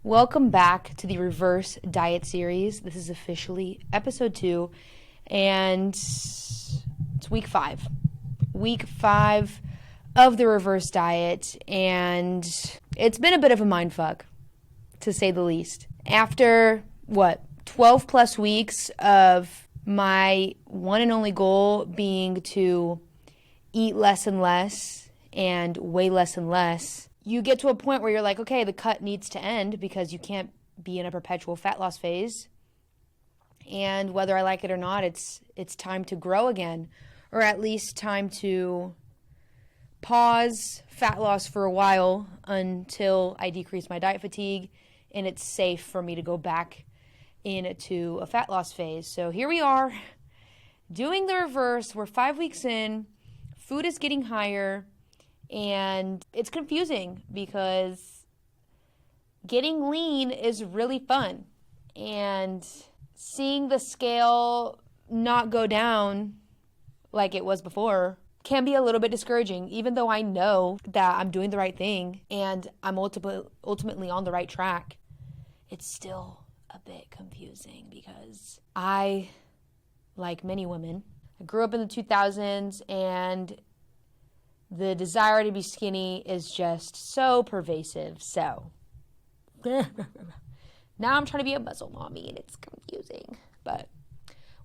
Welcome back to the reverse diet series. This is officially episode 2, and it's week 5. Week 5 of the reverse diet, and it's been a bit of a mindfuck, to say the least. After, 12 plus weeks of my one and only goal being to eat less and less and weigh less and less, you get to a point where you're like, okay, the cut needs to end because you can't be in a perpetual fat loss phase. And whether I like it or not, it's time to grow again, or at least time to pause fat loss for a while until I decrease my diet fatigue and it's safe for me to go back into a fat loss phase. So here we are doing the reverse. We're 5 weeks in. Food is getting higher. And it's confusing because getting lean is really fun. And seeing the scale not go down like it was before can be a little bit discouraging, even though I know that I'm doing the right thing and I'm ultimately on the right track. It's still a bit confusing because I, like many women, I grew up in the 2000s and the desire to be skinny is just so pervasive. So now I'm trying to be a muscle mommy and it's confusing. But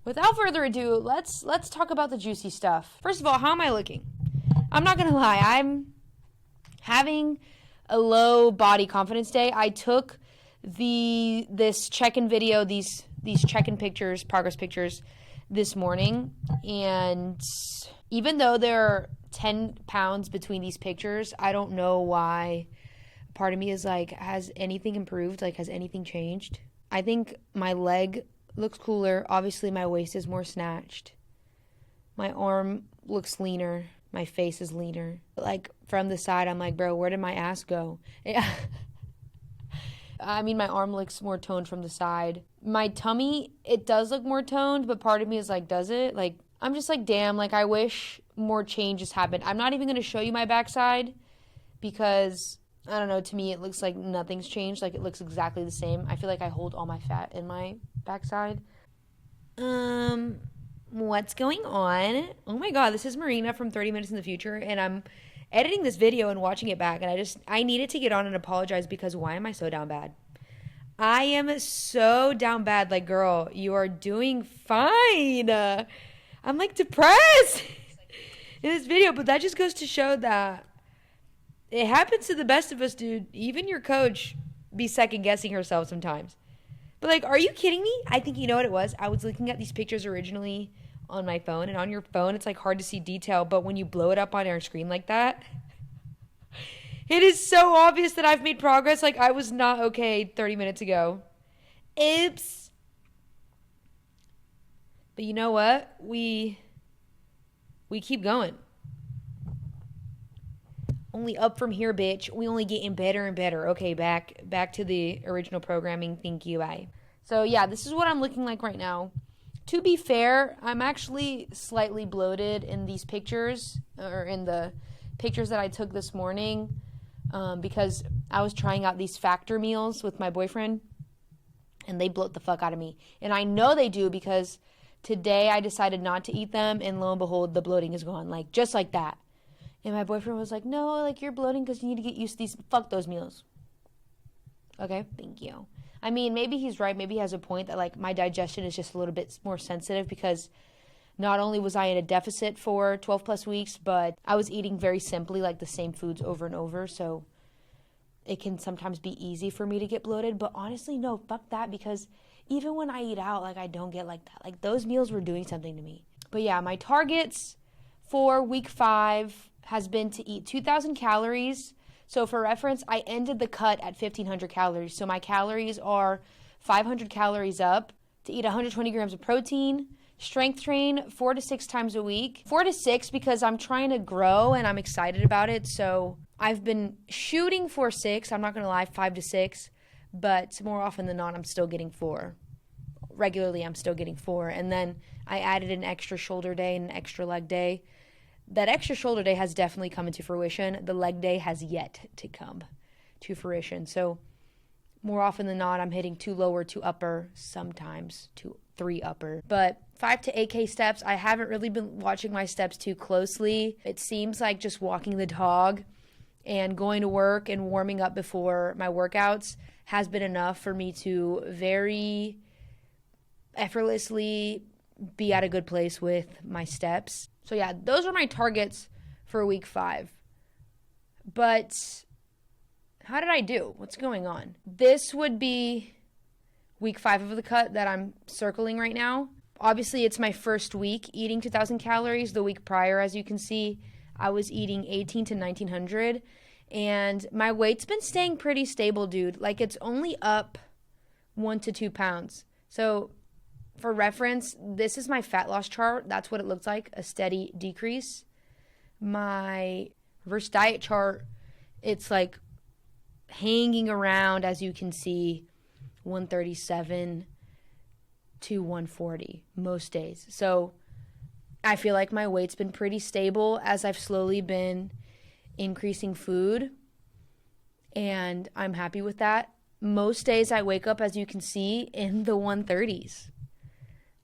without further ado, let's talk about the juicy stuff. First of all, how am I looking? I'm not going to lie. I'm having a low body confidence day. I took this check-in video, these check-in pictures, progress pictures this morning, and even though there are 10 pounds between these pictures, I don't know why. Part of me is like, has anything improved? Like, has anything changed? I think my leg looks cooler. Obviously, my waist is more snatched. My arm looks leaner. My face is leaner. Like, from the side, I'm like, bro, where did my ass go? I mean, my arm looks more toned from the side. My tummy, it does look more toned, but part of me is like, does it? Like, I'm just like, damn, like, I wish more changes happened. I'm not even going to show you my backside because, I don't know, to me, it looks like nothing's changed. Like, it looks exactly the same. I feel like I hold all my fat in my backside. What's going on? Oh my God, this is Marina from 30 Minutes in the Future, and I'm editing this video and watching it back, and I needed to get on and apologize because why am I so down bad? I am so down bad. Like, girl, you are doing fine. I'm like depressed in this video, but that just goes to show that it happens to the best of us, dude. Even your coach be second guessing herself sometimes. But like, are you kidding me? I think you know what it was. I was looking at these pictures originally on my phone, and on your phone, it's like hard to see detail, but when you blow it up on your screen like that, it is so obvious that I've made progress. Like, I was not okay 30 minutes ago. Oops. But you know what? We keep going. Only up from here, bitch. We only getting better and better. Okay, back to the original programming. Thank you. Bye. So yeah, this is what I'm looking like right now. To be fair, I'm actually slightly bloated in these pictures, or in the pictures that I took this morning, because I was trying out these factor meals with my boyfriend, and they bloat the fuck out of me. And I know they do because today I decided not to eat them, and lo and behold, the bloating is gone, like just like that. And my boyfriend was like, no, like, you're bloating because you need to get used to these. Fuck those meals. Okay, thank you. I mean, maybe he's right. Maybe he has a point that, like, my digestion is just a little bit more sensitive because not only was I in a deficit for 12 plus weeks, but I was eating very simply, like, the same foods over and over. So it can sometimes be easy for me to get bloated. But honestly, no, fuck that, because even when I eat out, like, I don't get like that. Like, those meals were doing something to me. But yeah, my targets for week 5 has been to eat 2,000 calories. So for reference, I ended the cut at 1,500 calories. So my calories are 500 calories up to eat 120 grams of protein, strength train 4 to 6 times a week. 4 to 6 because I'm trying to grow and I'm excited about it. So I've been shooting for 6. I'm not going to lie, 5 to 6. But more often than not, I'm still getting 4. Regularly, I'm still getting 4. And then I added an extra shoulder day and an extra leg day. That extra shoulder day has definitely come into fruition. The leg day has yet to come to fruition. So more often than not, I'm hitting 2 lower, 2 upper, sometimes 2, 3 upper. But 5 to 8K steps, I haven't really been watching my steps too closely. It seems like just walking the dog and going to work and warming up before my workouts has been enough for me to very effortlessly be at a good place with my steps. So yeah, those are my targets for week 5. But how did I do? What's going on? This would be week 5 of the cut that I'm circling right now. Obviously, it's my first week eating 2,000 calories. The week prior, as you can see, I was eating 18 to 1,900. And my weight's been staying pretty stable, dude. Like, it's only up 1 to 2 pounds. So, for reference, this is my fat loss chart. That's what it looks like, a steady decrease. My reverse diet chart, it's like hanging around, as you can see, 137 to 140 most days. So I feel like my weight's been pretty stable as I've slowly been increasing food, and I'm happy with that. Most days I wake up, as you can see, in the 130s.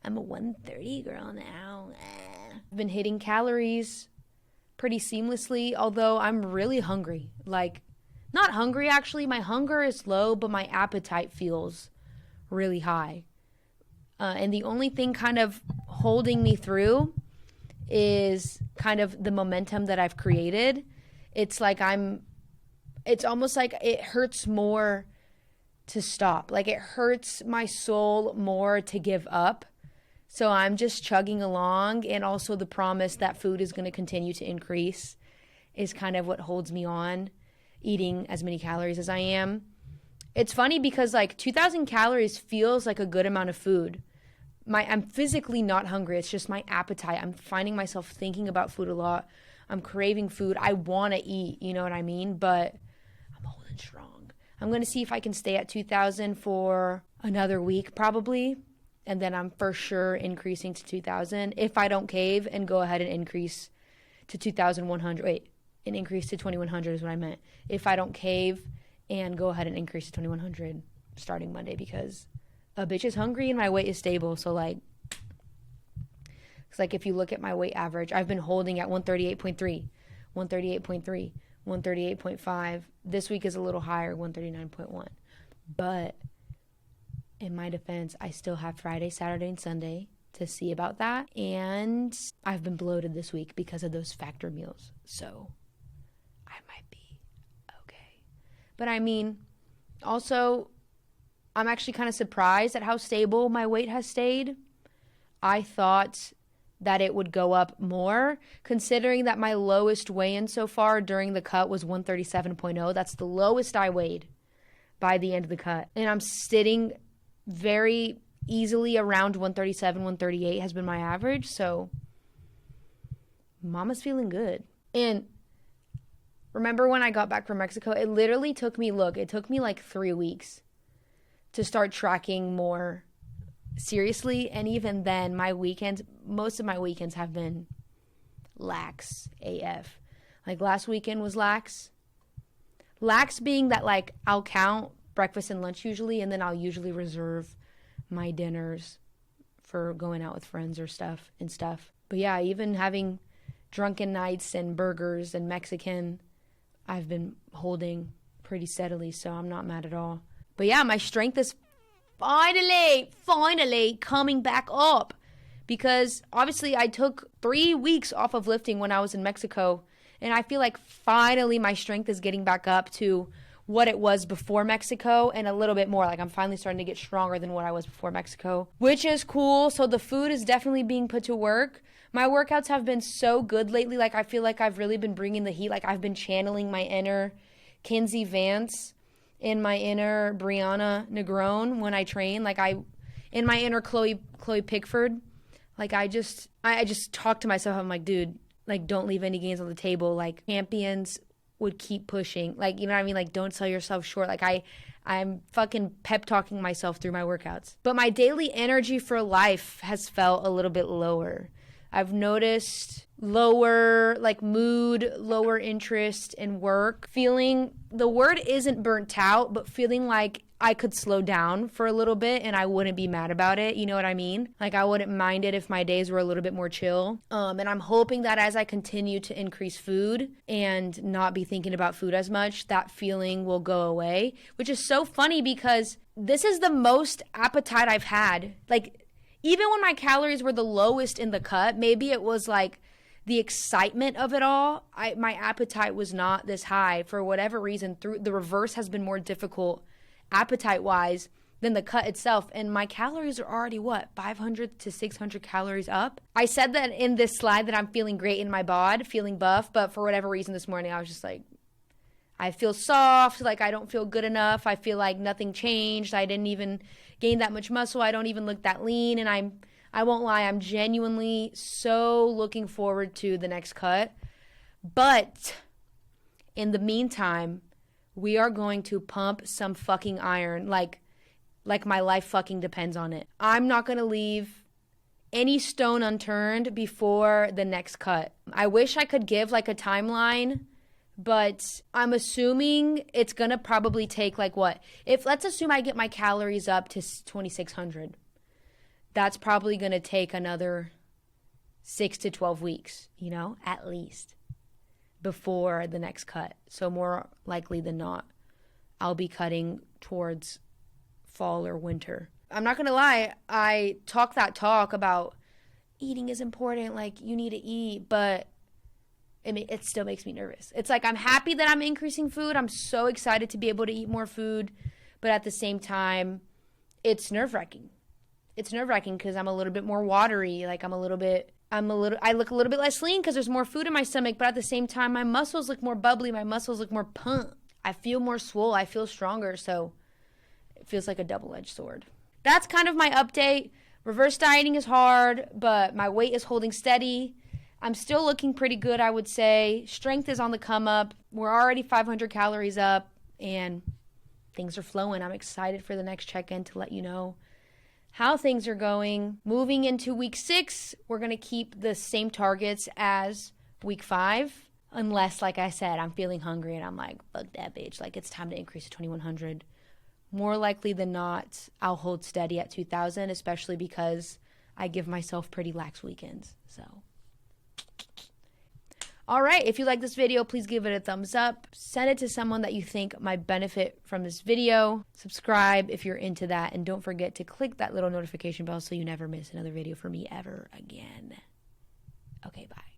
I'm a 130 girl now. I've been hitting calories pretty seamlessly, although I'm really hungry. Like, not hungry, actually. My hunger is low, but my appetite feels really high. And the only thing kind of holding me through is kind of the momentum that I've created. It's almost like it hurts more to stop. Like, it hurts my soul more to give up. So I'm just chugging along, and also the promise that food is going to continue to increase is kind of what holds me on, eating as many calories as I am. It's funny because, like, 2,000 calories feels like a good amount of food. I'm physically not hungry. It's just my appetite. I'm finding myself thinking about food a lot. I'm craving food. I want to eat, you know what I mean? But I'm holding strong. I'm going to see if I can stay at 2,000 for another week probably. And then I'm for sure increasing to 2,000. If I don't cave and go ahead and increase to 2,100. Wait, an increase to 2,100 is what I meant. If I don't cave and go ahead and increase to 2,100 starting Monday, because a bitch is hungry and my weight is stable. So, like, it's like if you look at my weight average, I've been holding at 138.3, 138.3, 138.5. This week is a little higher, 139.1. But in my defense, I still have Friday, Saturday, and Sunday to see about that. And I've been bloated this week because of those factor meals. So I might be okay. But I mean, also, I'm actually kind of surprised at how stable my weight has stayed. I thought that it would go up more, considering that my lowest weigh-in so far during the cut was 137.0. That's the lowest I weighed by the end of the cut. And I'm sitting very easily around 137, 138 has been my average. So mama's feeling good. And remember when I got back from Mexico, it literally took me like 3 weeks to start tracking more seriously. And even then, most of my weekends have been lax AF. Like, last weekend was lax. Lax being that, like, I'll count breakfast and lunch usually, and then I'll usually reserve my dinners for going out with friends or stuff. But yeah, even having drunken nights and burgers and Mexican, I've been holding pretty steadily, so I'm not mad at all. But yeah, my strength is finally coming back up, because obviously I took 3 weeks off of lifting when I was in Mexico, and I feel like finally my strength is getting back up to what it was before Mexico and a little bit more. Like, I'm finally starting to get stronger than what I was before Mexico, which is cool. So the food is definitely being put to work. My workouts have been so good lately. Like, I feel like I've really been bringing the heat. Like, I've been channeling my inner Kinsey Vance and my inner Brianna Negron when I train. Like, in my inner Chloe Pickford. Like, I just talk to myself. I'm like, dude, like, don't leave any gains on the table. Like, champions would keep pushing. Like, you know what I mean? Like, don't sell yourself short. Like, I'm fucking pep talking myself through my workouts. But my daily energy for life has felt a little bit lower. I've noticed lower, like, mood, lower interest in work. Feeling, the word isn't burnt out, but feeling like I could slow down for a little bit and I wouldn't be mad about it. You know what I mean? Like, I wouldn't mind it if my days were a little bit more chill. And I'm hoping that as I continue to increase food and not be thinking about food as much, that feeling will go away, which is so funny because this is the most appetite I've had. Like, even when my calories were the lowest in the cut, maybe it was like the excitement of it all, my appetite was not this high for whatever reason. Through the reverse has been more difficult appetite wise than the cut itself, and my calories are already 500 to 600 calories up. I said that in this slide that I'm feeling great in my bod, feeling buff, but for whatever reason this morning I was just like, I feel soft, like I don't feel good enough. I feel like nothing changed. I didn't even gain that much muscle. I don't even look that lean, and I won't lie, I'm genuinely so looking forward to the next cut. But in the meantime, we are going to pump some fucking iron like my life fucking depends on it. I'm not going to leave any stone unturned before the next cut. I wish I could give like a timeline, but I'm assuming it's going to probably take if let's assume I get my calories up to 2,600. That's probably going to take another 6 to 12 weeks, at least, before the next cut. So more likely than not, I'll be cutting towards fall or winter. I'm not going to lie, I talk that talk about eating is important, like you need to eat, but it still makes me nervous. It's like I'm happy that I'm increasing food. I'm so excited to be able to eat more food, but at the same time, it's nerve-wracking. It's nerve-wracking because I'm a little bit more watery, like I look a little bit less lean because there's more food in my stomach, but at the same time, my muscles look more bubbly. My muscles look more pumped. I feel more swole. I feel stronger. So it feels like a double-edged sword. That's kind of my update. Reverse dieting is hard, but my weight is holding steady. I'm still looking pretty good, I would say. Strength is on the come up. We're already 500 calories up, and things are flowing. I'm excited for the next check-in to let you know how things are going. Moving into week 6, we're going to keep the same targets as week 5. Unless, like I said, I'm feeling hungry and I'm like, fuck that bitch. Like, it's time to increase to 2,100. More likely than not, I'll hold steady at 2,000, especially because I give myself pretty lax weekends. So, all right. If you like this video, please give it a thumbs up. Send it to someone that you think might benefit from this video. Subscribe if you're into that. And don't forget to click that little notification bell so you never miss another video from me ever again. Okay, bye.